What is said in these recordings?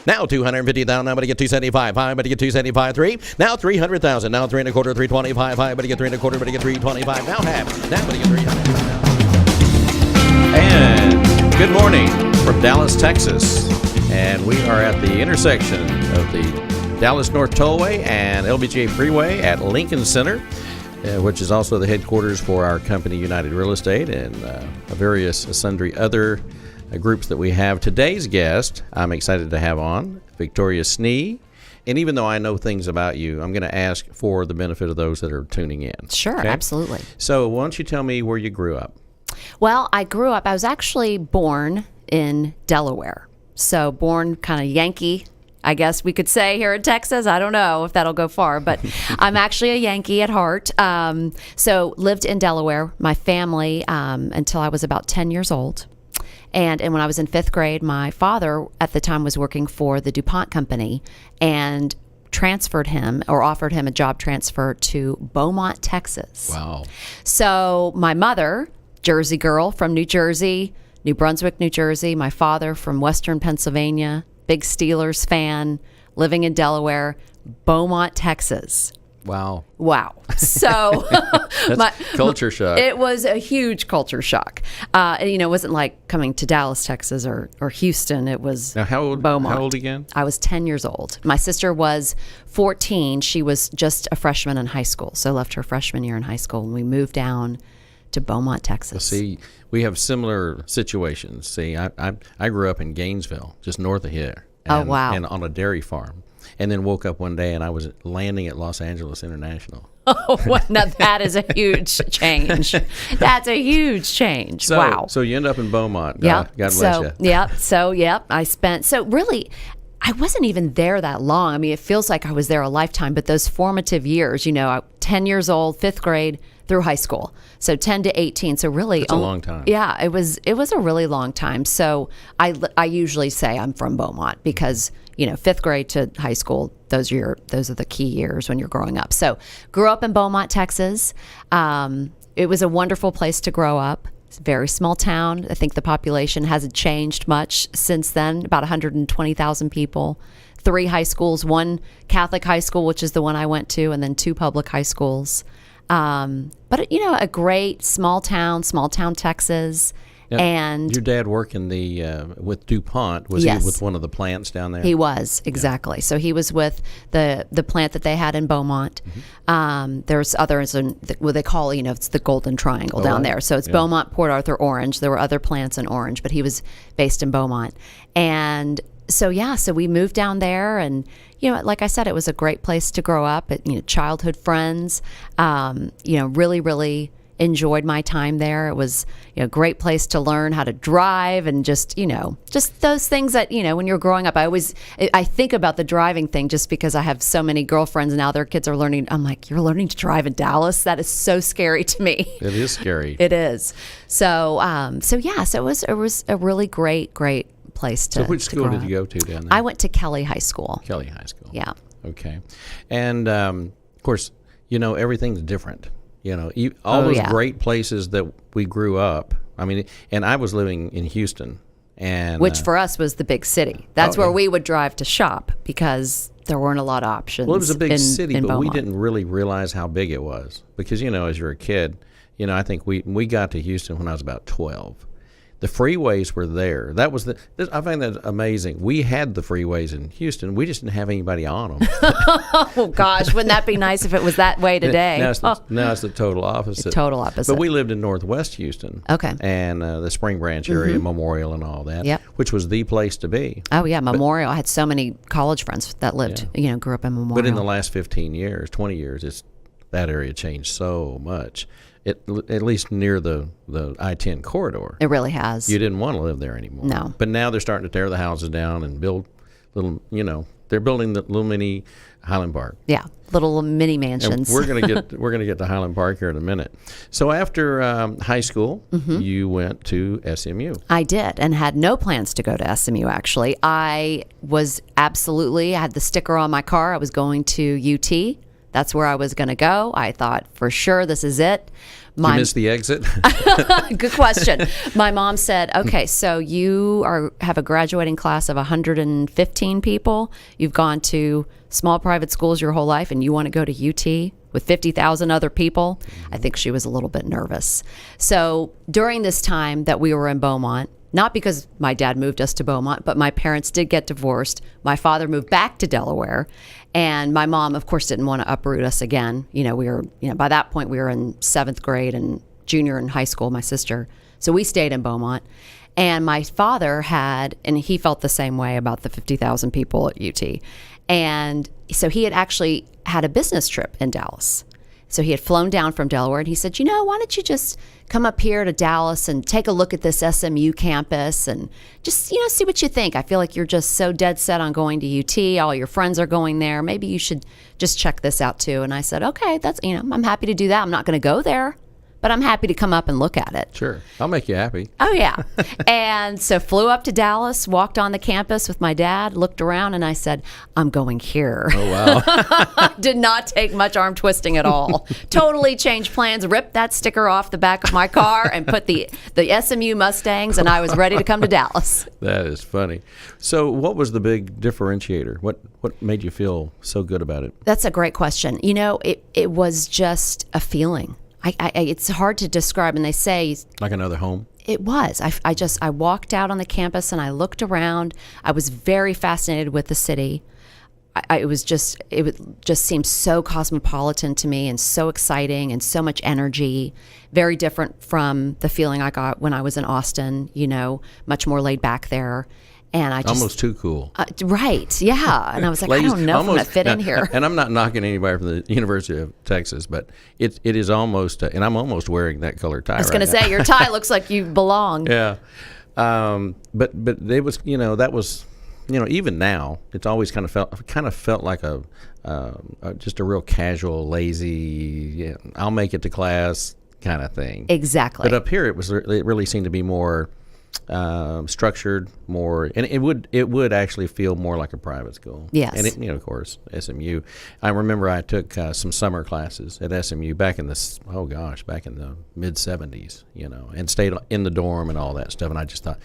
Now 250,000. Now, but to get 275. High, but to get 275. 3. Now 300,000. Now 3 1/4, 325. High, but to get 3 1/4, but to get 325. Now half. Now, but to get 300. And good morning from Dallas, Texas. And we are at the intersection of the Dallas North Tollway and LBJ Freeway at Lincoln Center, which is also the headquarters for our company, United Real Estate, and various sundry other groups that we have. Today's guest, I'm excited to have on, Victoria Snee. And even though I know things about you, I'm going to ask for the benefit of those that are tuning in. Sure, okay? Absolutely. So why don't you tell me where you grew up? Well, I was actually born in Delaware. So born kind of Yankee, I guess we could say, here in Texas. I don't know if that'll go far, but I'm actually a Yankee at heart. So lived in Delaware, my family, until I was about 10 years old. And when I was in 5th grade, my father at the time was working for the DuPont company and transferred him or offered him a job transfer to Beaumont, Texas. Wow. So my mother, Jersey girl from New Jersey, New Brunswick, New Jersey. My father from Western Pennsylvania, big Steelers fan, living in Delaware, Beaumont, Texas. Wow. So that's culture shock. It was a huge culture shock. It wasn't like coming to Dallas, Texas or Houston. It was now, Beaumont. How old again? I was 10 years old. My sister was 14. She was just a freshman in high school. So left her freshman year in high school and we moved down to Beaumont, Texas. Well, see, we have similar situations. See, I grew up in Gainesville, just north of here. Oh, wow. And on a dairy farm. And then woke up one day and I was landing at Los Angeles International. Oh, well, now that is a huge change. That's a huge change. Wow. So you end up in Beaumont. God bless you. So really, I wasn't even there that long. I mean, it feels like I was there a lifetime, but those formative years, 10 years old, 5th grade through high school. So 10 to 18. So really, it's a long time. Yeah, it was a really long time. So I usually say I'm from Beaumont because 5th grade to high school, those are the key years when you're growing up. So grew up in Beaumont, Texas. It was a wonderful place to grow up. It's a very small town. I think the population hasn't changed much since then, about 120,000 people. 3 high schools, 1 Catholic high school, which is the one I went to, and then 2 public high schools. But a great small town, Texas. Now, and your dad working with DuPont, was yes. he with one of the plants down there? He was, exactly. Yeah. So he was with the plant that they had in Beaumont. Mm-hmm. There's others in what they call, it's the Golden Triangle down there. So it's Beaumont, Port Arthur, Orange. There were other plants in Orange, but he was based in Beaumont. And so we moved down there, and like I said, it was a great place to grow up. Childhood friends. Really, really enjoyed my time there. It was a great place to learn how to drive and just those things that when you're growing up. I think about the driving thing just because I have so many girlfriends now. Their kids are learning. I'm like, you're learning to drive in Dallas? That is so scary to me. It is scary. It is. So it was a really great place to. So which school did you go to down there? I went to Kelly High School. Kelly High School. Yeah. Okay. And of course, everything's different. All those great places that we grew up. I mean, and I was living in Houston, and which for us was the big city. That's where we would drive to shop because there weren't a lot of options. Well, it was a big city, but Beaumont. we didn't really realize how big it was because as you're a kid, I think we got to Houston when I was about 12. The freeways were there. I find that amazing. We had the freeways in Houston. We just didn't have anybody on them. Oh, gosh. Wouldn't that be nice if it was that way today? Now it's the total opposite. Total opposite. But we lived in Northwest Houston. Okay. And the Spring Branch area, Memorial and all that, which was the place to be. Oh, yeah, Memorial. I had so many college friends that lived, grew up in Memorial. But in the last 15 years, 20 years, that area changed so much. At least near the I-10 corridor. It really has. You didn't want to live there anymore. No. But now they're starting to tear the houses down and build little, they're building the little mini Highland Park. Yeah, little mini mansions. And we're gonna get to Highland Park here in a minute. So after high school, you went to SMU. I did, and had no plans to go to SMU, actually. I had the sticker on my car. I was going to UT. That's where I was going to go. I thought for sure this is it. You missed the exit? Good question. My mom said, okay, so you have a graduating class of 115 people. You've gone to small private schools your whole life, and you want to go to UT with 50,000 other people? I think she was a little bit nervous. So during this time that we were in Beaumont, not because my dad moved us to Beaumont, but my parents did get divorced. My father moved back to Delaware, and my mom, of course, didn't want to uproot us again. By that point, we were in 7th grade and junior in high school, my sister. So we stayed in Beaumont. And my father and he felt the same way about the 50,000 people at UT. And so he had actually had a business trip in Dallas. So he had flown down from Delaware, and he said, why don't you just come up here to Dallas and take a look at this SMU campus and just, see what you think. I feel like you're just so dead set on going to UT. All your friends are going there. Maybe you should just check this out too. And I said, okay, I'm happy to do that. I'm not going to go there, but I'm happy to come up and look at it. Sure. I'll make you happy. Oh, yeah. And so flew up to Dallas, walked on the campus with my dad, looked around, and I said, I'm going here. Oh, wow. Did not take much arm twisting at all. Totally changed plans, ripped that sticker off the back of my car, and put the SMU Mustangs, and I was ready to come to Dallas. That is funny. So what was the big differentiator? What made you feel so good about it? That's a great question. It was just a feeling. It's hard to describe, and they say like another home. It was. I walked out on the campus and I looked around. I was very fascinated with the city. It just seemed so cosmopolitan to me and so exciting and so much energy. Very different from the feeling I got when I was in Austin. Much more laid back there. And I just, almost too cool. Right, yeah. And I was like, I don't know if I'm going to fit in here. And I'm not knocking anybody from the University of Texas, but it is almost, and I'm almost wearing that color tie. I was going to say, your tie looks like you belong. Yeah. But it was, that was, even now, it's always kind of felt like just a real casual, lazy, I'll make it to class kind of thing. Exactly. But up here, it really seemed to be more structured, more, and it would actually feel more like a private school. Yes. And it, of course, SMU. I remember I took some summer classes at SMU back in the mid 70s, and stayed in the dorm and all that stuff. And I just thought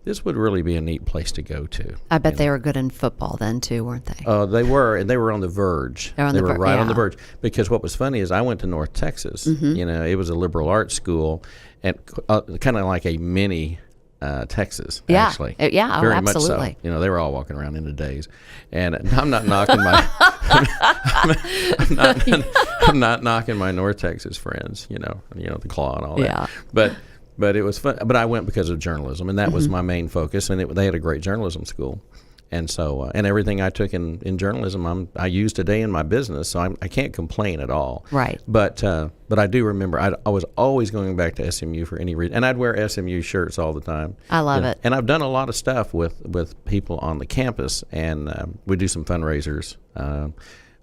this would really be a neat place to go to. I bet they were good in football then too, weren't they? They were, and they were on the verge. They were right on the verge. Because what was funny is I went to North Texas. Mm-hmm. It was a liberal arts school, and kind of like a mini Texas, yeah. Actually. Yeah, very absolutely. much so. They were all walking around in the days, and I'm not knocking my, I'm not knocking my North Texas friends, the Claw and all that. Yeah. But it was fun. But I went because of journalism, and that was my main focus. And they had a great journalism school, and so and everything I took in journalism, I use today in my business. So I can't complain at all. Right. But I do remember I was always going back to SMU for any reason, and I'd wear SMU shirts all the time. I love it. And I've done a lot of stuff with people on the campus, and we do some fundraisers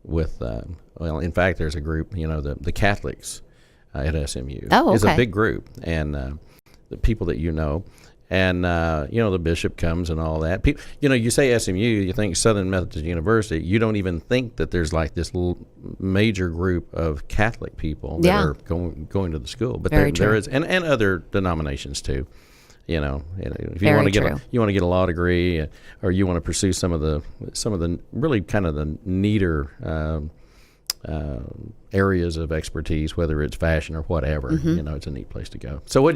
with. In fact, there's a group, the Catholics at SMU. Oh, okay. It's a big group, and the people that and the bishop comes and all that. You say SMU, you think Southern Methodist University. You don't even think that there's like this major group of Catholic people that are going to the school. But there is, and other denominations too. If you want to get a law degree, or you want to pursue some of the really kind of the neater areas of expertise, whether it's fashion or whatever, it's a neat place to go. So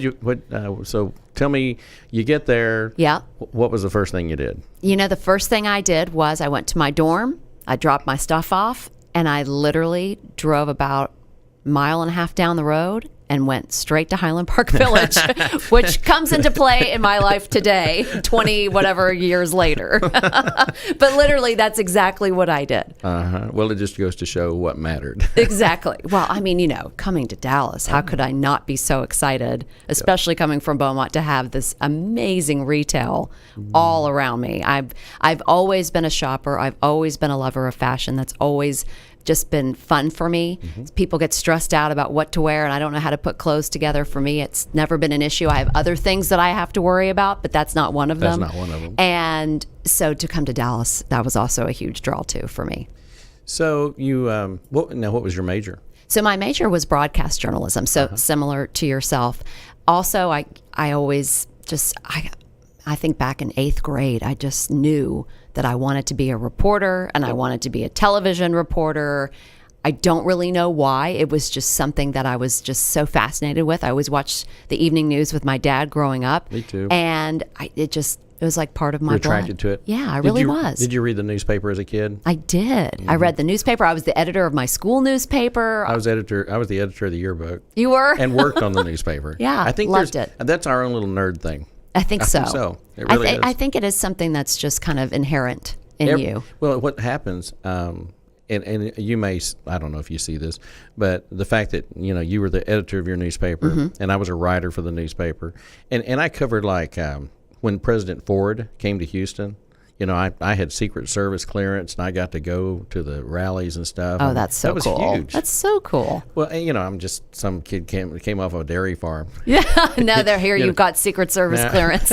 so tell me, you get there. Yeah. What was the first thing you did? The first thing I did was I went to my dorm, I dropped my stuff off, and I literally drove about a mile and a half down the road and went straight to Highland Park Village, which comes into play in my life today, 20 whatever years later. But literally, that's exactly what I did. Well, it just goes to show what mattered. Exactly. Well, coming to Dallas, how could I not be so excited, especially coming from Beaumont, to have this amazing retail all around me. I've always been a shopper. I've always been a lover of fashion. That's always just been fun for me. People get stressed out about what to wear, and I don't know how to put clothes together. For me, it's never been an issue. I have other things that I have to worry about, but that's not one of them. That's not one of them. And so to come to Dallas, that was also a huge draw too for me. So you, what was your major? So my major was broadcast journalism, so similar to yourself. Also, I always just, I think back in 8th grade, I just knew that I wanted to be a reporter and I wanted to be a television reporter. I don't really know why. It was just something that I was just so fascinated with. I always watched the evening news with my dad growing up. Me too. And it was like part of my blood. You're attracted to it? Yeah, I really was. Did you read the newspaper as a kid? I did. Mm-hmm. I read the newspaper. I was the editor of my school newspaper. I was the editor of the yearbook. You were? And worked on the newspaper. Yeah, I think loved it. That's our own little nerd thing. I think so. It really is. I think it is something that's just kind of inherent in you. Well, what happens, and you may, I don't know if you see this, but the fact that, you were the editor of your newspaper and I was a writer for the newspaper. And I covered when President Ford came to Houston, I had Secret Service clearance and I got to go to the rallies and stuff. Oh, that's so cool. That was huge. That's so cool. Well, I'm just some kid came off of a dairy farm. Yeah, now they're here. You've got Secret Service clearance.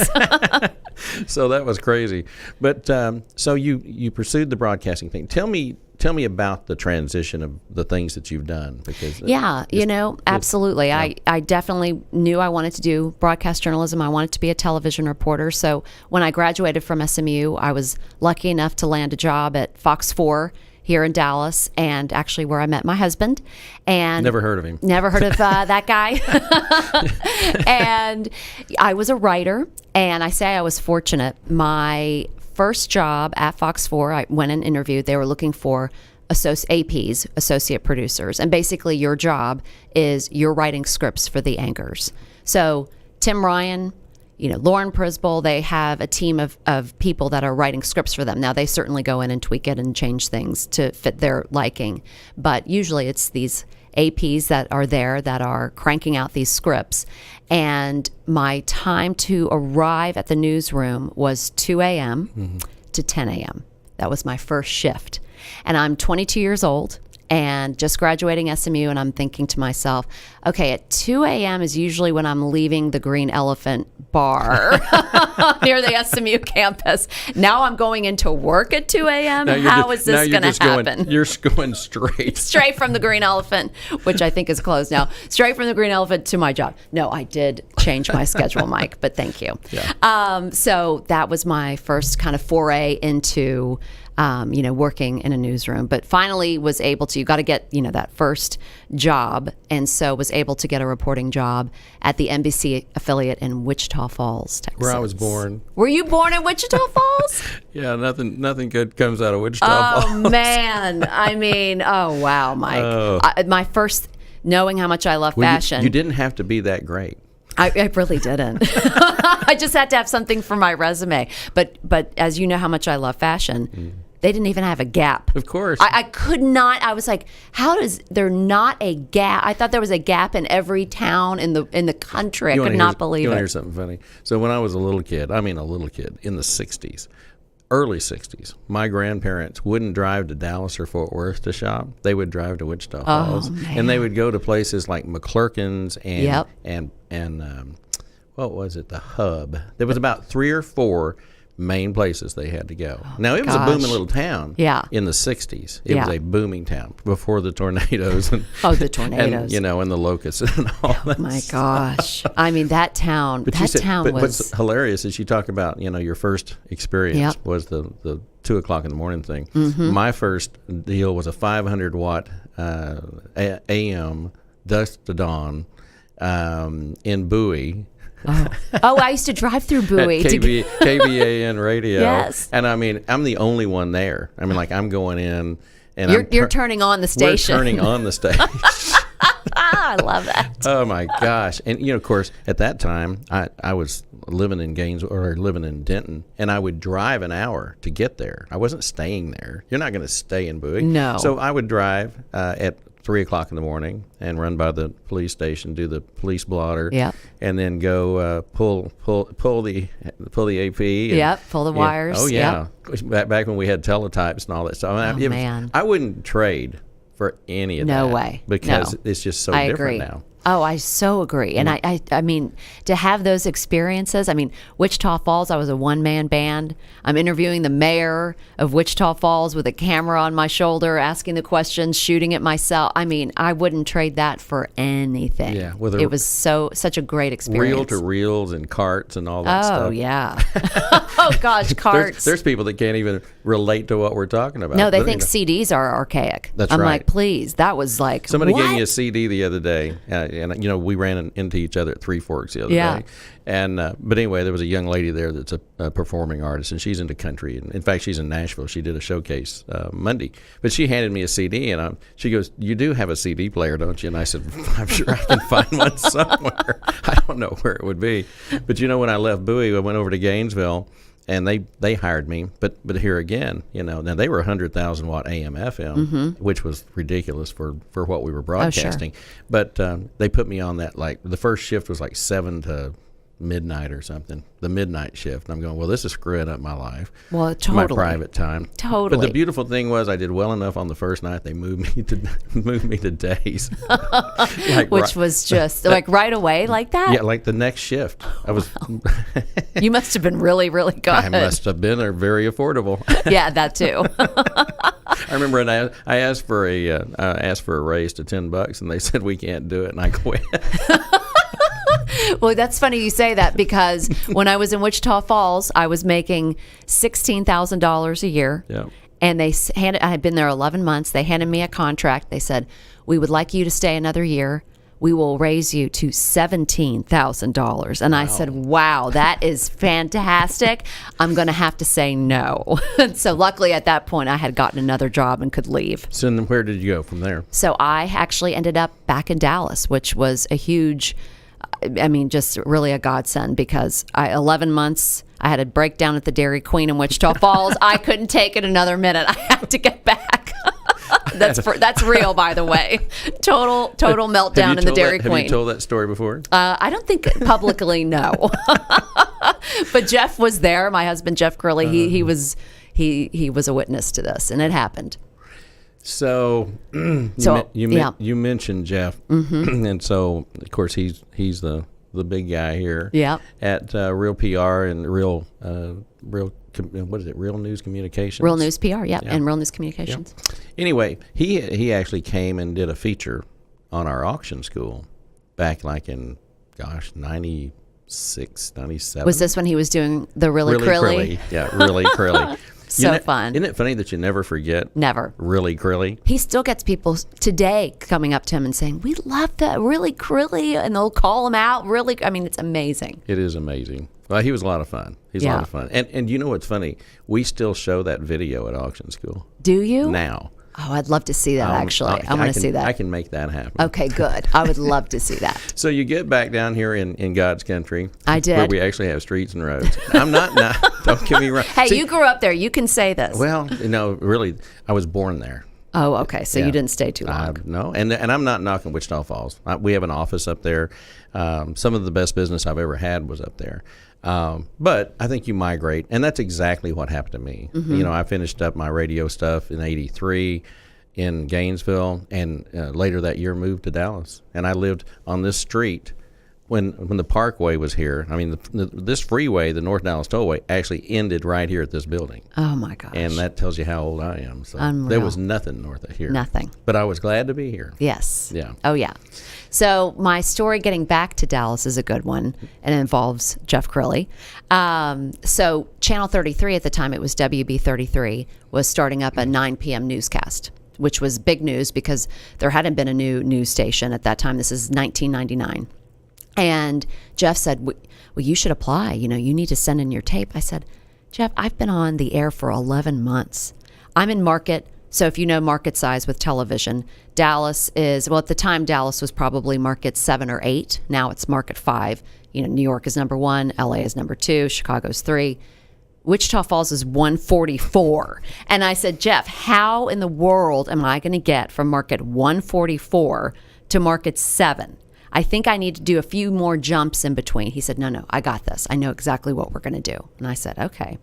So that was crazy. But so you pursued the broadcasting thing. Tell me about the transition of the things that you've done. Because absolutely. Yeah. I definitely knew I wanted to do broadcast journalism. I wanted to be a television reporter. So when I graduated from SMU, I was lucky enough to land a job at Fox 4 here in Dallas, and actually where I met my husband. And never heard of him. Never heard of that guy. And I was a writer, and I say I was fortunate. My first job at Fox 4, I went and interviewed. They were looking for APs, associate producers. And basically your job is you're writing scripts for the anchors. So Tim Ryan, Lauren Prisbel, they have a team of people that are writing scripts for them. Now, they certainly go in and tweak it and change things to fit their liking. But usually it's these APs that are there that are cranking out these scripts. And my time to arrive at the newsroom was 2 a.m. to 10 a.m. That was my first shift. And I'm 22 years old and just graduating SMU, and I'm thinking to myself, okay, at 2 a.m. is usually when I'm leaving the Green Elephant bar near the SMU campus. Now I'm going into work at 2 a.m. How is this going to happen? You're going straight. Straight from the Green Elephant, which I think is closed now. Straight from the Green Elephant to my job. No, I did change my schedule, Mike, but thank you. Yeah. So that was my first kind of foray into working in a newsroom, but finally was able to, you got to get, that first job. And so was able to get a reporting job at the NBC affiliate in Wichita Falls, Texas. Where I was born. Were you born in Wichita Falls? Yeah, nothing good comes out of Wichita Falls. Oh, man. I mean, oh, wow, Mike. My first, knowing how much I love fashion. You didn't have to be that great. I really didn't. I just had to have something for my resume. But as you know how much I love fashion, they didn't even have a Gap. Of course. I could not. I was like, how does there not a Gap? I thought there was a Gap in every town in the country. I could not believe it. You want to hear something funny? So when I was a little kid in the 60s, early 60s, my grandparents wouldn't drive to Dallas or Fort Worth to shop. They would drive to Wichita Falls. And they would go to places like McClurkin's and what was it, the Hub. There was about 3 or 4 main places they had to go. Now, it was a booming little town in the 60s. It was a booming town before the tornadoes. And, the tornadoes. And, and the locusts and all that. Oh, my gosh. I mean, that town, was... What's hilarious is you talk about, your first experience was the 2 o'clock in the morning thing. My first deal was a 500-watt AM dusk to dawn in Bowie. I used to drive through Bowie. At KBAN radio. Yes. And I'm the only one there. I'm going in and you're turning on the station. We're turning on the station. I love that. Oh my gosh. And of course, at that time I was living in living in Denton, and I would drive an hour to get there. I wasn't staying there. You're not going to stay in Bowie. No. So I would drive at 3 o'clock in the morning and run by the police station, do the police blotter, and then go pull the AP. And, pull the wires. Oh yeah, back when we had teletypes and all that stuff. Man, I wouldn't trade for any of that. No way. Because it's just so different now. Oh, I so agree. And I mean, to have those experiences, I mean, Wichita Falls, I was a one-man band. I'm interviewing the mayor of Wichita Falls with a camera on my shoulder, asking the questions, shooting it myself. I mean, I wouldn't trade that for anything. Yeah, it was such a great experience. Reel-to-reels and carts and all that stuff. Oh, yeah. Oh, gosh, carts. There's people that can't even relate to what we're talking about. No, they think CDs are archaic. That's I'm right. like, please, that was like, somebody what? gave me a CD the other day, and we ran into each other at Three Forks the other day. And but anyway, there was a young lady there that's a performing artist, and she's into country. And in fact, she's in Nashville. She did a showcase Monday. But she handed me a CD, and she goes, "You do have a CD player, don't you?" And I said, "I'm sure I can find one somewhere. I don't know where it would be." But when I left Bowie, I went over to Gainesville. And they hired me, but here again, now they were 100,000 watt AM FM, which was ridiculous for what we were broadcasting. Oh, sure. But they put me on that, like the first shift was like 7 to midnight or something, the midnight shift. And I'm going, well, this is screwing up my life. Well, totally. My private time. Totally. But the beautiful thing was I did well enough on the first night. They moved me to days. Which was just like right away like that? Yeah, like the next shift. I was. You must have been really, really good. I must have been. They're very affordable. Yeah, that too. I remember I asked for a raise to $10, and they said we can't do it, and I quit. Well, that's funny you say that, because when I was in Wichita Falls, I was making $16,000 a year. Yeah. And I had been there 11 months. They handed me a contract. They said, "We would like you to stay another year. We will raise you to $17,000. And I said, wow, that is fantastic. I'm going to have to say no. So luckily at that point, I had gotten another job and could leave. So then where did you go from there? So I actually ended up back in Dallas, which was a huge, just really a godsend, because 11 months, I had a breakdown at the Dairy Queen in Wichita Falls. I couldn't take it another minute. I had to get back. That's real, by the way. Total meltdown in the Dairy Queen. Have you told that story before? I don't think publicly, no. But Jeff was there. My husband, Jeff Curley. He was a witness to this, and it happened. So, you mentioned Jeff, and so of course he's the big guy here. Yeah. At Real PR and Real what is it? Real News Communications. Real News PR, yeah, and Real News Communications. Yeah. Anyway, he actually came and did a feature on our auction school back like in 96, 97. Was this when he was doing the really Crilly? Yeah, really Crilly. So fun. Isn't it funny that you never forget? Never. Really Crilly. He still gets people today coming up to him and saying, "We love that really Crilly," and they'll call him out. Really, it's amazing. It is amazing. Well, he was a lot of fun. He's a lot of fun. And you know what's funny? We still show that video at auction school. Do you? Now. Oh, I'd love to see that, actually. I want to see that. I can make that happen. Okay, good. I would love to see that. So you get back down here in God's country. I did. Where we actually have streets and roads. I'm not, don't get me wrong. Hey, you grew up there. You can say this. Well, really, I was born there. Oh, okay. So you didn't stay too long. No, and I'm not knocking Wichita Falls. We have an office up there. Some of the best business I've ever had was up there. But I think you migrate, and that's exactly what happened to me. I finished up my radio stuff in '83 in Gainesville, and later that year moved to Dallas. And I lived on this street when the Parkway was here. This freeway, the North Dallas Tollway, actually ended right here at this building. Oh my gosh! And that tells you how old I am. So Unreal. There was nothing north of here. Nothing. But I was glad to be here. Yes. Yeah. Oh yeah. So my story getting back to Dallas is a good one, and it involves Jeff Crilly. So Channel 33 at the time, it was WB 33, was starting up a 9 p.m. newscast, which was big news because there hadn't been a new news station at that time. This is 1999. And Jeff said, well, you should apply. You need to send in your tape. I said, Jeff, I've been on the air for 11 months. I'm in market. So if you know market size with television, Dallas is, well, at the time, Dallas was probably market 7 or 8. Now it's market 5. New York is number 1. LA is number 2. Chicago's 3. Wichita Falls is 144. And I said, Jeff, how in the world am I going to get from market 144 to market 7? I think I need to do a few more jumps in between. He said, no, I got this. I know exactly what we're going to do. And I said, okay.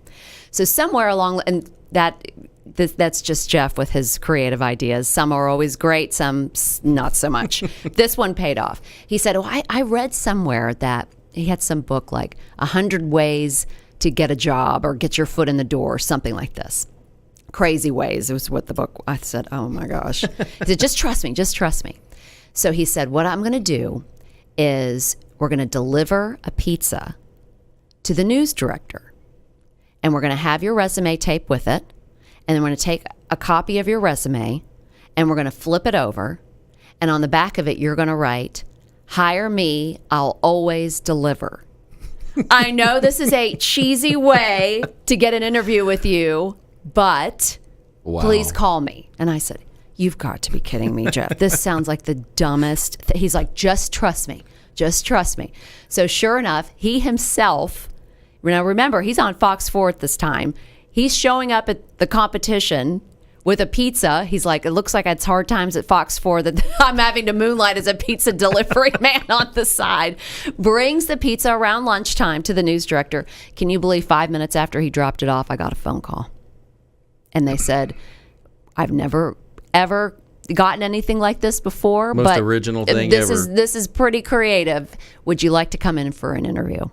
So somewhere along, and That's just Jeff with his creative ideas. Some are always great, some not so much. This one paid off. He said, I read somewhere that he had some book like 100 ways to get a job or get your foot in the door or something like this. Crazy ways was what the book. I said, oh my gosh. He said, just trust me. So he said, what I'm going to do is we're going to deliver a pizza to the news director, and we're going to have your resume tape with it, and then we're going to take a copy of your resume, and we're going to flip it over, and on the back of it, you're going to write, hire me, I'll always deliver. I know this is a cheesy way to get an interview with you, but please call me. And I said, you've got to be kidding me, Jeff. This sounds like the dumbest. He's like, just trust me. Just trust me. So sure enough, he himself, now remember, he's on Fox 4 at this time. He's showing up at the competition with a pizza. He's like, it looks like it's hard times at Fox 4 that I'm having to moonlight as a pizza delivery man on the side. Brings the pizza around lunchtime to the news director. Can you believe 5 minutes after he dropped it off, I got a phone call. And they said, I've never, ever gotten anything like this before. Most original thing ever. This is pretty creative. Would you like to come in for an interview?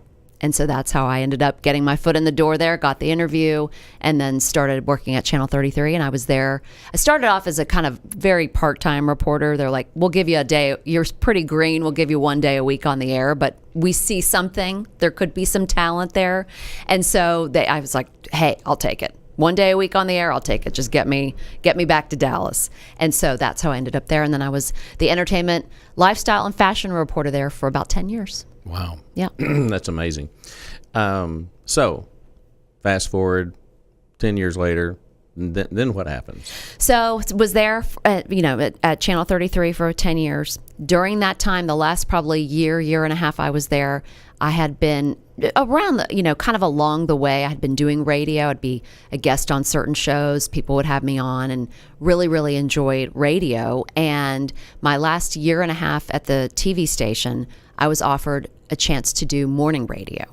And so that's how I ended up getting my foot in the door there, got the interview, and then started working at Channel 33. And I was there. I started off as a kind of very part-time reporter. They're like, we'll give you a day. You're pretty green. We'll give you 1 day a week on the air. But we see something. There could be some talent there. And so I was like, hey, I'll take it. 1 day a week on the air, I'll take it. Just get me back to Dallas. And so that's how I ended up there. And then I was the entertainment, lifestyle, and fashion reporter there for about 10 years. Wow. Yeah. That's amazing. So fast forward 10 years later, then what happens? So was there, at Channel 33 for 10 years. During that time, the last probably year and a half I was there, I had been around kind of along the way. I had been doing radio. I'd be a guest on certain shows. People would have me on, and really, really enjoyed radio. And my last year and a half at the TV station, I was offered a chance to do morning radio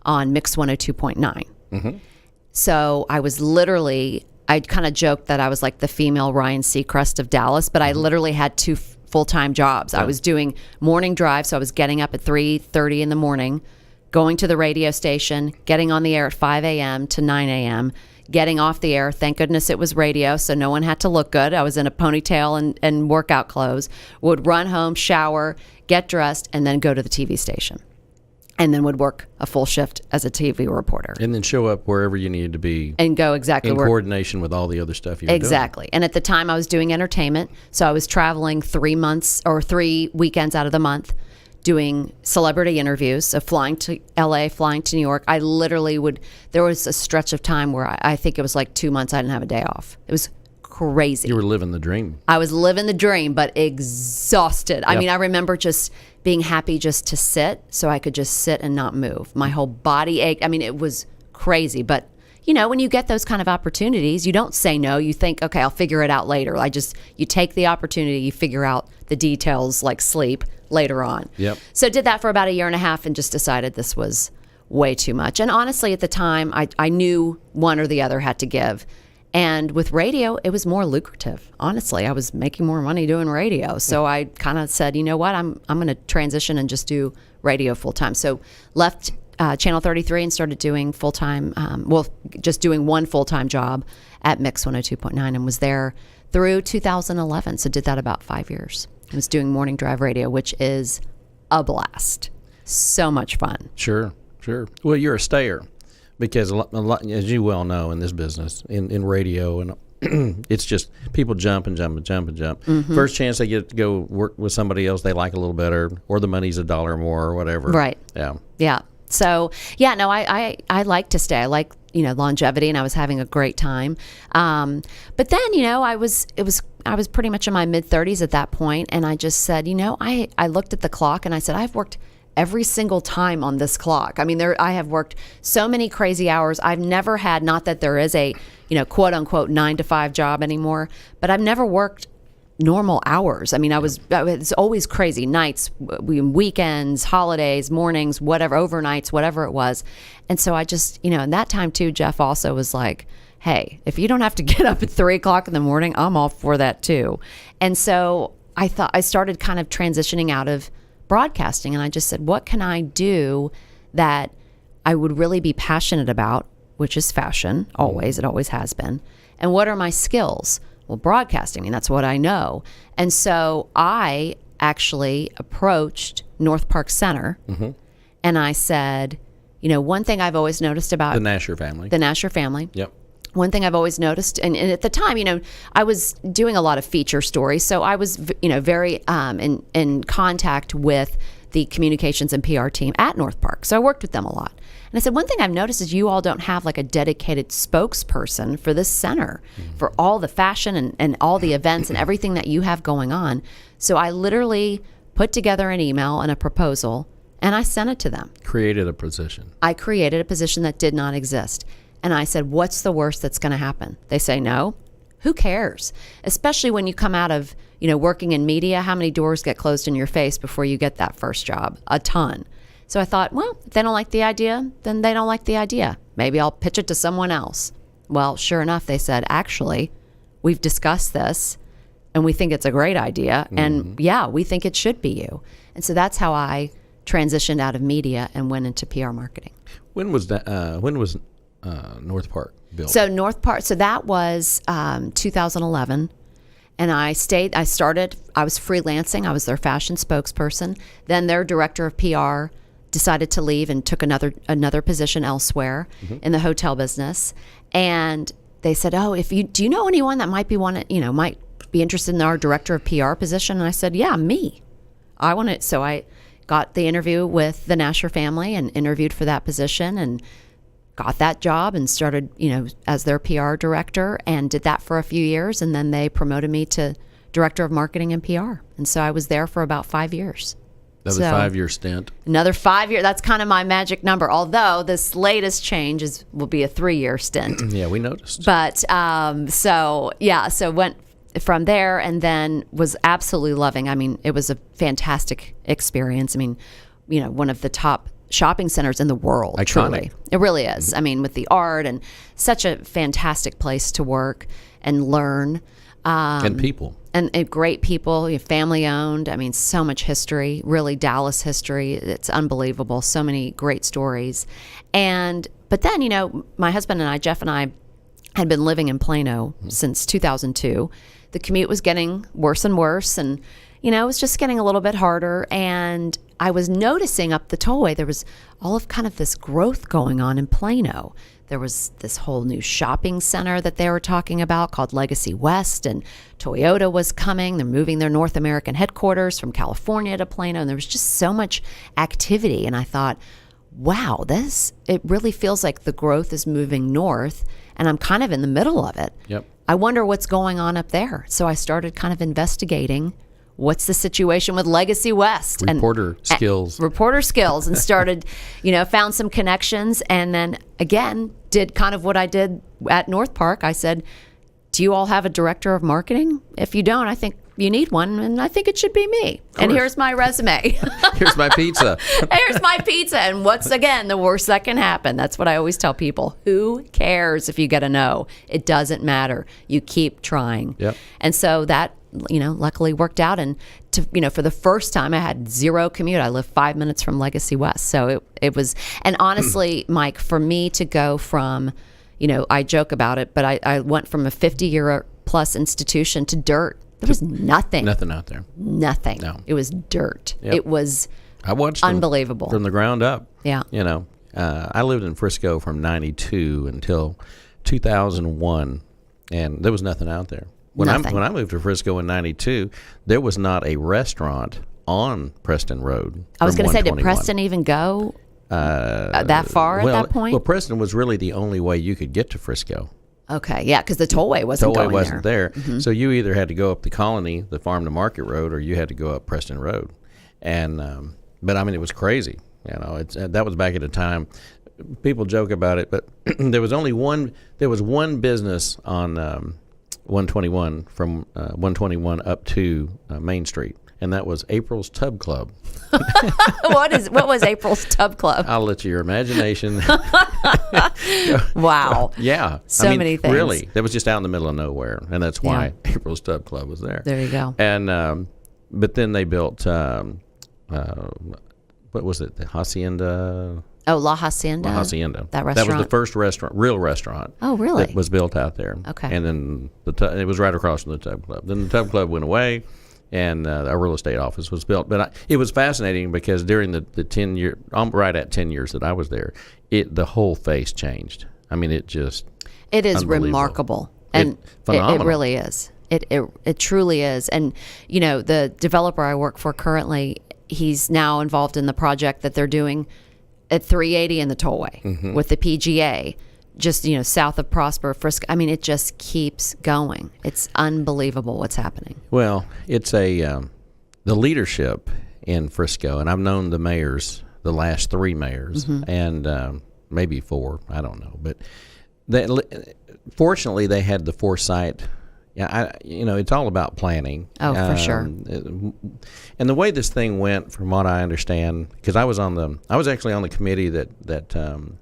on Mix 102.9. Mm-hmm. So I was I'd kind of joked that I was like the female Ryan Seacrest of Dallas, but I literally had 2 full-time jobs. I was doing morning drive, so I was getting up at 3:30 in the morning, going to the radio station, getting on the air at 5 a.m. to 9 a.m., getting off the air. Thank goodness it was radio, so no one had to look good. I was in a ponytail and workout clothes, would run home, shower, get dressed, and then go to the TV station. And then would work a full shift as a TV reporter. And then show up wherever you needed to be. And go exactly in coordination with all the other stuff you were doing. Exactly. And at the time I was doing entertainment. So I was traveling 3 months or 3 weekends out of the month doing celebrity interviews. So flying to LA, flying to New York. I literally there was a stretch of time where I think it was like 2 months I didn't have a day off. It was crazy. You were living the dream. I was living the dream, but exhausted. I mean, I remember just being happy just to sit, so I could just sit and not move. My whole body ached. I mean, it was crazy. But, when you get those kind of opportunities, you don't say no. You think, okay, I'll figure it out later. You take the opportunity, you figure out the details like sleep later on. Yep. So did that for about a year and a half and just decided this was way too much. And honestly, at the time, I knew one or the other had to give. And with radio, it was more lucrative. Honestly, I was making more money doing radio. So I kind of said, you know what, I'm going to transition and just do radio full time. So left Channel 33 and started doing full time, just doing one full time job at Mix 102.9 and was there through 2011. So did that about 5 years. I was doing morning drive radio, which is a blast. So much fun. Sure. Well, you're a stayer. Because a lot, as you well know, in this business, in radio, and it's just people jump and jump and jump and jump. Mm-hmm. First chance they get to go work with somebody else they like a little better, or the money's $1 more, or whatever. Right. Yeah. So I like to stay. I like longevity, and I was having a great time. But then I was pretty much in my mid-30s at that point, and I just said, I looked at the clock and I said, I've worked every single time on this clock. I mean, I have worked so many crazy hours. I've never had, not that there is a, quote unquote 9-to-5 job anymore, but I've never worked normal hours. I mean, it's always crazy nights, weekends, holidays, mornings, whatever, overnights, whatever it was. And so I just, in that time too, Jeff also was like, hey, if you don't have to get up at 3 o'clock in the morning, I'm all for that too. And so I thought I started kind of transitioning out of broadcasting, and I just said, what can I do that I would really be passionate about, which is fashion, always, it always has been. And what are my skills? Well, broadcasting, I mean, that's what I know. And so I actually approached North Park Center, and I said, you know, one thing I've always noticed about The Nasher family. the Nasher family. Yep. One thing I've always noticed, and at the time, you know, I was doing a lot of feature stories, so I was, you know, very in contact with the communications and PR team at North Park. So I worked with them a lot. And I said, one thing I've noticed is you all don't have like a dedicated spokesperson for this center, for all the fashion and all the events and everything that you have going on. So I literally put together an email and a proposal, and I sent it to them. Created a position. I created a position that did not exist. And I said, what's the worst that's going to happen? They say no. Who cares? Especially when you come out of, you know, working in media, how many doors get closed in your face before you get that first job? A ton. So I thought, well, if they don't like the idea, then they don't like the idea. Maybe I'll pitch it to someone else. Well, sure enough, they said, actually, we've discussed this and we think it's a great idea. And yeah, we think it should be you. And so that's how I transitioned out of media and went into PR marketing. When was that? When was North Park built? So North Park, so that was 2011. And I was freelancing. I was their fashion spokesperson. Then their director of PR decided to leave and took another position elsewhere in the hotel business. And they said, "Oh, do you know anyone that might be interested in our director of PR position?" And I said, "Yeah, me. I want it." So I got the interview with the Nasher family and interviewed for that position and got that job and started, you know, as their PR director, and did that for a few years. And then they promoted me to director of marketing and PR. And so I was there for about 5 years. That was a 5-year stint. Another 5 year. That's kind of my magic number. Although this latest change will be a 3-year stint. Yeah, we noticed. But so went from there and then was absolutely loving. I mean, it was a fantastic experience. I mean, you know, one of the top shopping centers in the world. Iconic. Truly. It really is. I mean, with the art and such a fantastic place to work and learn. And people. And great people, family owned. I mean, so much history, really Dallas history. It's unbelievable. So many great stories. But then, you know, my husband and I, Jeff and I, had been living in Plano since 2002. The commute was getting worse and worse, and, you know, it was just getting a little bit harder. And I was noticing up the tollway, there was all of kind of this growth going on in Plano. There was this whole new shopping center that they were talking about called Legacy West, and Toyota was coming. They're moving their North American headquarters from California to Plano, and there was just so much activity. And I thought, wow, it really feels like the growth is moving north, and I'm kind of in the middle of it. Yep. I wonder what's going on up there. So I started kind of investigating what's the situation with Legacy West. Reporter skills, and started, you know, found some connections, and then again, did kind of what I did at North Park. I said, do you all have a director of marketing? If you don't, I think you need one, and I think it should be me. And here's my resume. Here's my pizza. Here's my pizza. And what's, again, the worst that can happen? That's what I always tell people. Who cares if you get a no? It doesn't matter. You keep trying. Yep. And so that, you know, luckily worked out. And, for the first time, I had zero commute. I live 5 minutes from Legacy West. So it was, and honestly, Mike, for me to go from, you know, I joke about it, but I went from a 50-year-plus institution to dirt. There was nothing. Nothing out there. Nothing. No. It was dirt. Yep. It was I watched them unbelievable. from the ground up. Yeah. You know, I lived in Frisco from 92 until 2001, and there was nothing out there. When I moved to Frisco in 92, there was not a restaurant on Preston Road. I was going to say, did Preston even go that far at that point? Well, Preston was really the only way you could get to Frisco. Okay, yeah, because the tollway wasn't there. Mm-hmm. So you either had to go up the Colony, the Farm to Market Road, or you had to go up Preston Road. And but I mean, it was crazy. You know, that was back at a time. People joke about it, but there was one business on 121 from 121 up to Main Street, and that was April's Tub Club. What was April's Tub Club? I'll let your imagination. Wow. Yeah. So many things. Really. That was just out in the middle of nowhere, and that's why April's Tub Club was there. There you go. And but then they built what was it? The Hacienda. Oh, La Hacienda. La Hacienda. That restaurant. That was the first real restaurant. Oh, really? That was built out there. Okay. And then it was right across from the Tub Club. Then the Tub Club went away, and a real estate office was built. But it was fascinating because during the 10 year, right at 10 years that I was there, the whole face changed. I mean, it is remarkable, and phenomenal. It really is. It truly is. And the developer I work for currently, he's now involved in the project that they're doing at 380 in the tollway with the PGA, just south of Prosper, Frisco. I mean, it just keeps going. It's unbelievable what's happening. Well, it's the leadership in Frisco, and I've known the mayors, the last 3 mayors, and maybe 4, I don't know, but fortunately they had the foresight. Yeah, it's all about planning. Oh, for sure. And the way this thing went, from what I understand, because I was actually on the committee that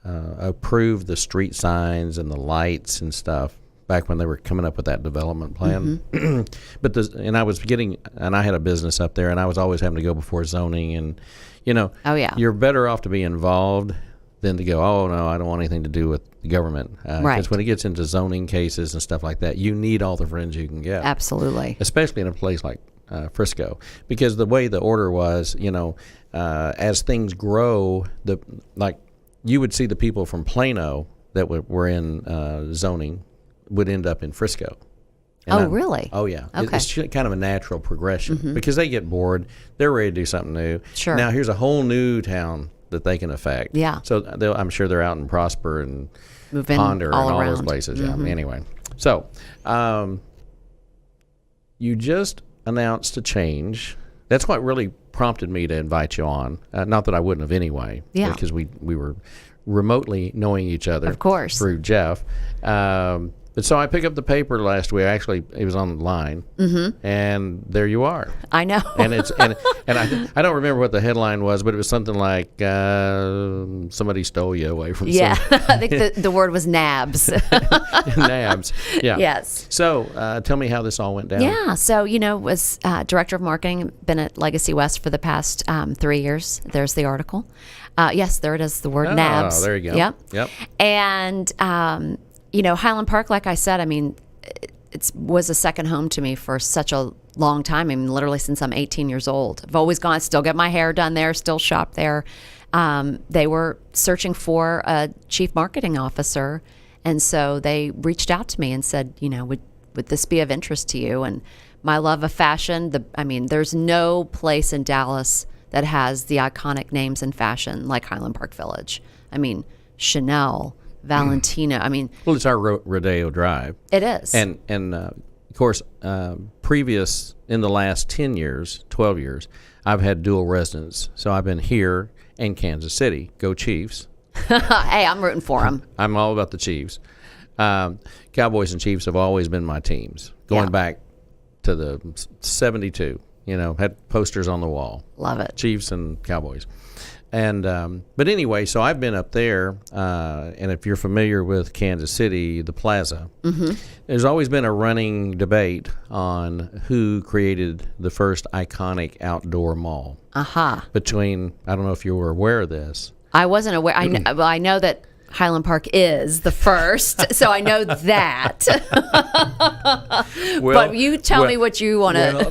approved the street signs and the lights and stuff back when they were coming up with that development plan. But I had a business up there, and I was always having to go before zoning, and Oh, yeah. you're better off to be involved than to go, oh, no, I don't want anything to do with the government. Right. Because when it gets into zoning cases and stuff like that, you need all the friends you can get. Absolutely. Especially in a place like Frisco. Because the way the order was, as things grow, you would see the people from Plano that were in zoning would end up in Frisco. Really? Oh, yeah. Okay. It's kind of a natural progression because they get bored. They're ready to do something new. Sure. Now, here's a whole new town that they can affect. Yeah. So I'm sure they're out in Prosper and Ponder and all those places. Yeah. Anyway, so you just announced a change. That's what really prompted me to invite you on. Not that I wouldn't have anyway. Yeah. Because we were remotely knowing each other. Of course. Through Jeff. But so I picked up the paper last week. Actually, it was online, and there you are. I know. And I don't remember what the headline was, but it was something like somebody stole you away from. Yeah, I think the word was nabs. Nabs. Yeah. Yes. So tell me how this all went down. Yeah. So was director of marketing, been at Legacy West for the past 3 years. There's the article. Yes, there it is. The word nabs. Oh, there you go. Yep. And Highland Park, like I said, I mean, it was a second home to me for such a long time. I mean, literally since I'm 18 years old. I've always gone, still get my hair done there, still shop there. They were searching for a chief marketing officer, and so they reached out to me and said, would this be of interest to you? And my love of fashion, there's no place in Dallas that has the iconic names in fashion like Highland Park Village. I mean, Chanel, Valentino. Well, it's our Rodeo Drive. It is. And of course, previous in the last 10 years, 12 years, I've had dual residence. So I've been here and Kansas City. Go Chiefs. Hey, I'm rooting for them. I'm all about the Chiefs. Cowboys and Chiefs have always been my teams, going back to the 72. Had posters on the wall. Love it. Chiefs and Cowboys. And but anyway, so I've been up there, and if you're familiar with Kansas City, the Plaza, there's always been a running debate on who created the first iconic outdoor mall. Between, I don't know if you were aware of this. I wasn't aware. I know that Highland Park is the first, so I know that. But you tell me what you want to.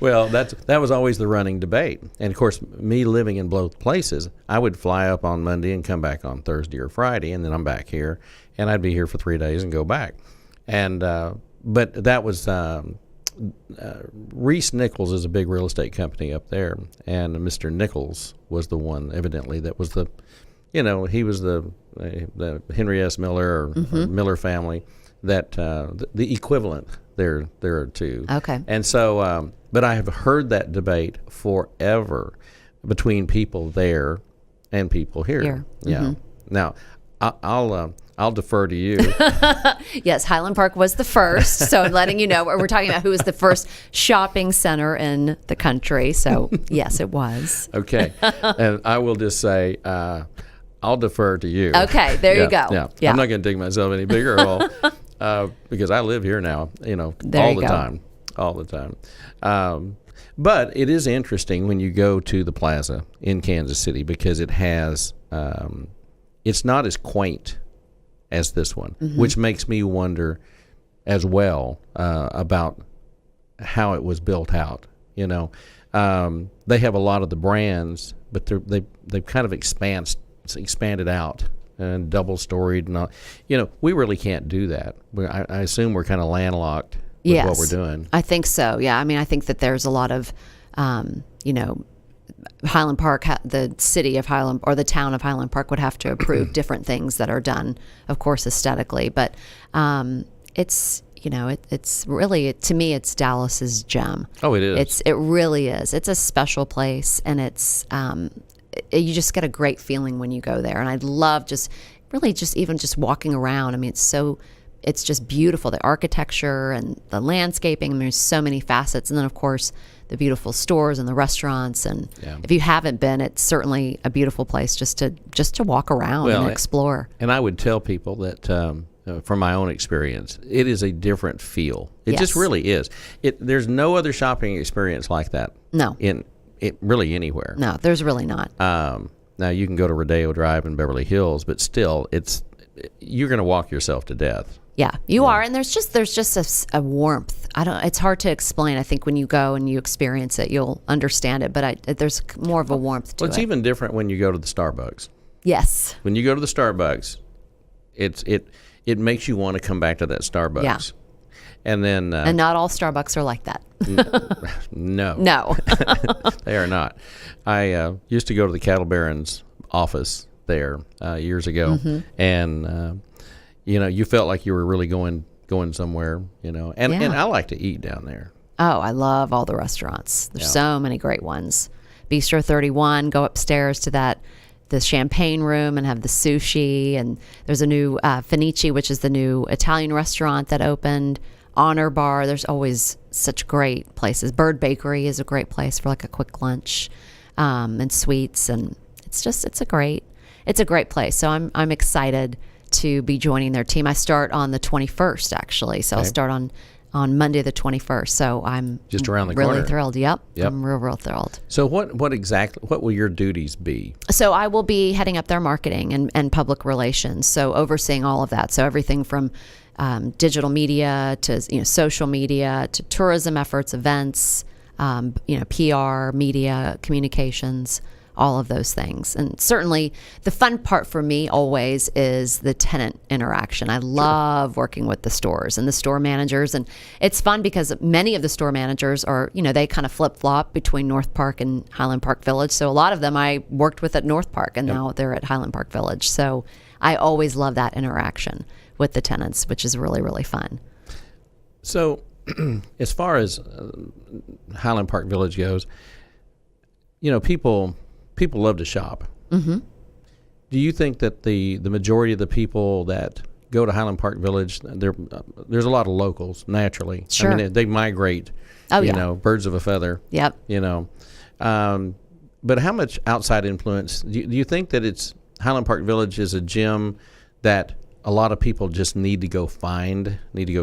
Well, that was always the running debate. And, of course, me living in both places, I would fly up on Monday and come back on Thursday or Friday, and then I'm back here, and I'd be here for 3 days and go back. And but that was Reese Nichols is a big real estate company up there, and Mr. Nichols was the one, evidently, that was the, he was the Henry S. Miller or Miller family, that the equivalent there too. Okay. And so, but I have heard that debate forever between people there and people here. Yeah. Now, I'll defer to you. Yes, Highland Park was the first. So I'm letting you know. We're talking about who was the first shopping center in the country. So yes, it was. Okay. And I will just say, I'll defer to you. Okay, there you go. Yeah. Yeah. I'm not going to dig myself any bigger hole because I live here now, There all you the go. time. All the time. But it is interesting when you go to the plaza in Kansas City because it has, it's not as quaint as this one, which makes me wonder as well about how it was built out. They have a lot of the brands, but they've kind of expanded out and double storied and all. We really can't do that. I assume we're kind of landlocked with what we're doing. I think so. Yeah. I mean, I think that there's a lot of, Highland Park, the city of Highland or the town of Highland Park would have to approve different things that are done, of course, aesthetically. But it's, it's really, to me, it's Dallas's gem. Oh, it is. It really is. It's a special place, and it's you just get a great feeling when you go there. And I love just walking around. I mean, it's just beautiful, the architecture and the landscaping. I mean, there's so many facets. And then, of course, the beautiful stores and the restaurants. And if you haven't been, it's certainly a beautiful place just to walk around and explore. And I would tell people that from my own experience, it is a different feel. It just really is. There's no other shopping experience like that. No. Really anywhere. No, there's really not. Now, you can go to Rodeo Drive in Beverly Hills, but still, you're going to walk yourself to death. Yeah, you are, and there's just a warmth. It's hard to explain. I think when you go and you experience it, you'll understand it. But there's more of a warmth to it. It's even different when you go to the Starbucks. Yes. When you go to the Starbucks, it makes you want to come back to that Starbucks. Yeah. And then and not all Starbucks are like that. No, they are not. I used to go to the Cattle Baron's office there years ago, and you felt like you were really going somewhere, and I like to eat down there. Oh, I love all the restaurants. There's so many great ones. Bistro 31, go upstairs to the champagne room and have the sushi, and there's a new Fenici, which is the new Italian restaurant that opened. Honor Bar, there's always such great places. Bird Bakery is a great place for like a quick lunch, and sweets, and it's a great place. So I'm excited to be joining their team. I start on the 21st actually, so I'll start on Monday the 21st. So I'm just around the really corner. Thrilled. Yep. I'm real thrilled. So what will your duties be? So I will be heading up their marketing and public relations, so overseeing all of that. So everything from digital media to social media to tourism efforts, events, PR, media, communications, all of those things. And certainly the fun part for me always is the tenant interaction. I love working with the stores and the store managers. And it's fun because many of the store managers are, they kind of flip-flop between North Park and Highland Park Village. So a lot of them I worked with at North Park, and now they're at Highland Park Village. So I always love that interaction with the tenants, which is really, really fun. So as far as Highland Park Village goes, people love to shop. Mm-hmm. Do you think that the majority of the people that go to Highland Park Village, there's a lot of locals naturally? Sure. I mean, they migrate. Birds of a feather. Yep. But how much outside influence do you think that Highland Park Village is a gem that a lot of people just need to go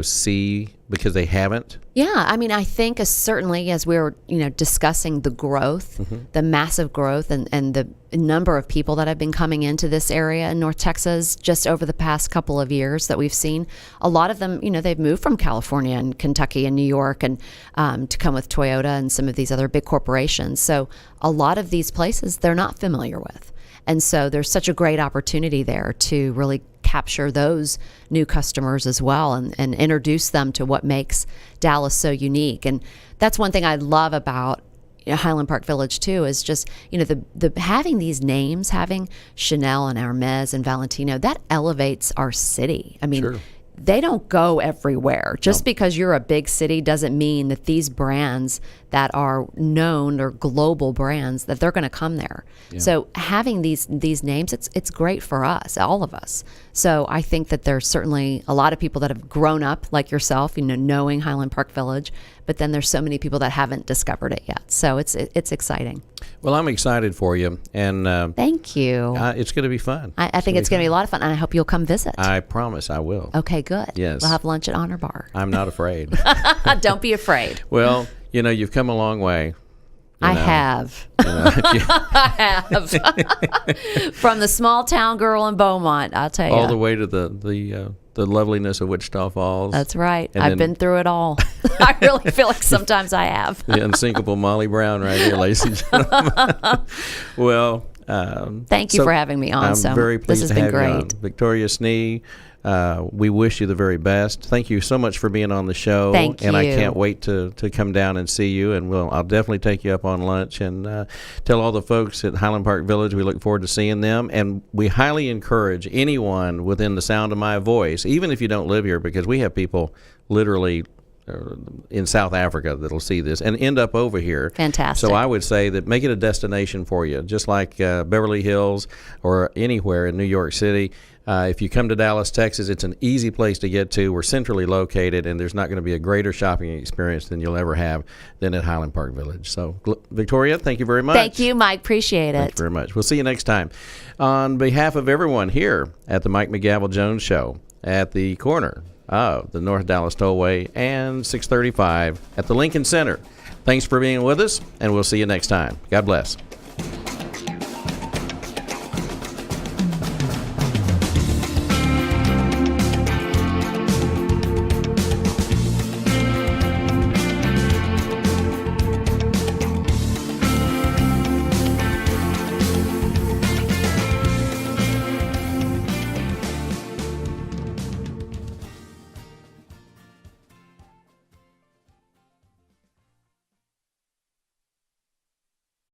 see because they haven't? Yeah, I mean, I think certainly as we were, discussing the growth, the massive growth and the number of people that have been coming into this area in North Texas just over the past couple of years that we've seen, a lot of them, they've moved from California and Kentucky and New York and to come with Toyota and some of these other big corporations. So a lot of these places they're not familiar with. And so there's such a great opportunity there to really capture those new customers as well and introduce them to what makes Dallas so unique. And that's one thing I love about Highland Park Village too, is just, the having these names, having Chanel and Hermes and Valentino, that elevates our city. I mean, sure. They don't go everywhere. Just because you're a big city doesn't mean that these brands that are known or global brands, that they're going to come there. Yeah. So having these names, it's great for us, all of us. So I think that there's certainly a lot of people that have grown up like yourself, knowing Highland Park Village, but then there's so many people that haven't discovered it yet. So it's exciting. Well, I'm excited for you, and Thank you. it's going to be fun. I think it's going to be a lot of fun, and I hope you'll come visit. I promise I will. Okay, good. Yes. We'll have lunch at Honor Bar. I'm not afraid. Don't be afraid. Well, you've come a long way. I have. I have. From the small town girl in Beaumont, I'll tell you. All the way to the loveliness of Wichita Falls. That's right. And I've been through it all. I really feel like sometimes I have. The unsinkable Molly Brown right here, ladies and gentlemen. Well, thank you for having me on. I'm very pleased this has to been have you on. great. Victoria Snee, we wish you the very best. Thank you so much for being on the show. Thank you. And I can't wait to come down and see you. And I'll definitely take you up on lunch and tell all the folks at Highland Park Village we look forward to seeing them. And we highly encourage anyone within the sound of my voice, even if you don't live here, because we have people literally in South Africa that'll see this and end up over here. Fantastic. So I would say that make it a destination for you, just like Beverly Hills or anywhere in New York City. If you come to Dallas, Texas, it's an easy place to get to. We're centrally located, and there's not going to be a greater shopping experience than you'll ever have than at Highland Park Village. So, Victoria, thank you very much. Thank you, Mike. Appreciate it. Thank you very much. We'll see you next time. On behalf of everyone here at the Mike McGavel Jones Show at the corner of the North Dallas Tollway and 635 at the Lincoln Center, thanks for being with us, and we'll see you next time. God bless.